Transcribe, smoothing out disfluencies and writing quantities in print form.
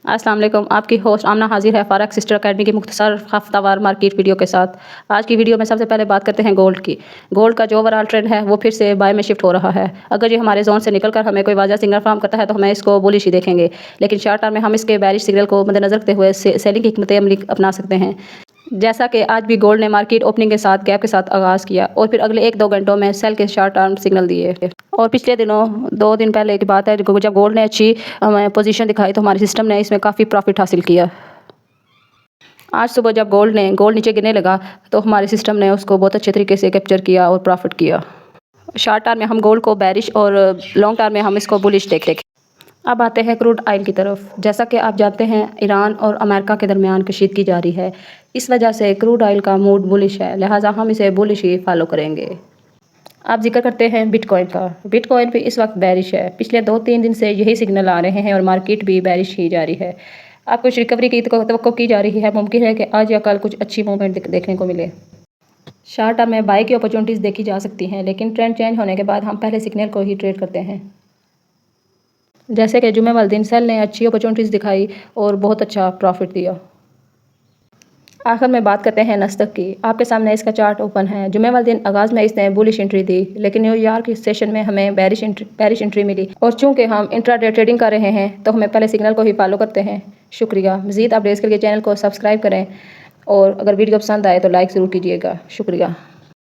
अस्सलाम वालेकुम। आपकी होस्ट आमना हाजिर है फॉरेक्स सिस्टर अकेडमी की मुख्तसर हफ्तावार मार्केट वीडियो के साथ। आज की वीडियो में सबसे पहले बात करते हैं गोल्ड की। गोल्ड का जो ओवरऑल ट्रेंड है वो फिर से बाय में शिफ्ट हो रहा है। अगर ये हमारे जोन से निकलकर हमें कोई वाज़ह सिग्नल फॉर्म करता है तो हमें इसको बुलिश ही देखेंगे, लेकिन शॉर्ट टर्म में हम इसके बेरिश सिग्नल को मद्देनजर रखते हुए सेलिंग की हिकमत अमली अपना सकते हैं। जैसा कि आज भी गोल्ड ने मार्केट ओपनिंग के साथ गैप के साथ आगाज़ किया और फिर अगले 1-2 घंटों में सेल के शॉर्ट टर्म सिग्नल दिए। और पिछले दिनों 2 दिन पहले की बात है जब गोल्ड ने अच्छी पोजीशन दिखाई तो हमारे सिस्टम ने इसमें काफ़ी प्रॉफिट हासिल किया। आज सुबह जब गोल्ड नीचे गिरने लगा तो हमारे सिस्टम ने उसको बहुत अच्छे तरीके से कैप्चर किया और प्रॉफिट किया। शॉर्ट टर्म में हम गोल्ड को बेरिश और लॉन्ग टर्म में हम इसको बुलिश देखते। अब आते हैं क्रूड ऑयल की तरफ। जैसा कि आप जानते हैं ईरान और अमेरिका के दरमियान कशीदगी जारी है। इस वजह से क्रूड ऑयल का मूड बुलिश है, लिहाजा हम इसे बुलिश ही फॉलो करेंगे। अब जिक्र करते हैं बिटकॉइन का। बिटकॉइन भी इस वक्त बेरिश है। पिछले 2-3 दिन से यही सिग्नल आ रहे हैं और मार्केट भी बेरिश ही जारी है। अब कुछ रिकवरी की तवक्को की जा रही है। मुमकिन है कि आज या कल कुछ अच्छी मूवमेंट देखने को मिले। शॉर्ट टर्म में बाय की अपॉर्चुनिटीज़ देखी जा सकती हैं, लेकिन ट्रेंड चेंज होने के बाद हम पहले सिग्नल को ही ट्रेड करते हैं। जैसे कि जुमे वाले दिन सेल ने अच्छी अपॉर्चुनिटीज़ दिखाई और बहुत अच्छा प्रॉफिट दिया। आखिर में बात करते हैं नस्दक की। आपके सामने इसका चार्ट ओपन है। जुमे वाले दिन आगाज़ में इसने बुलिश एंट्री दी, लेकिन न्यूयॉर्क के सेशन में हमें बेरिश एंट्री मिली। और चूंकि हम इंट्राडे ट्रेडिंग कर रहे हैं तो हमें पहले सिग्नल को ही फॉलो करते हैं। शुक्रिया। मज़ीद अपडेट्स के लिए चैनल को सब्सक्राइब करें और अगर वीडियो पसंद आए तो लाइक ज़रूर कीजिएगा। शुक्रिया।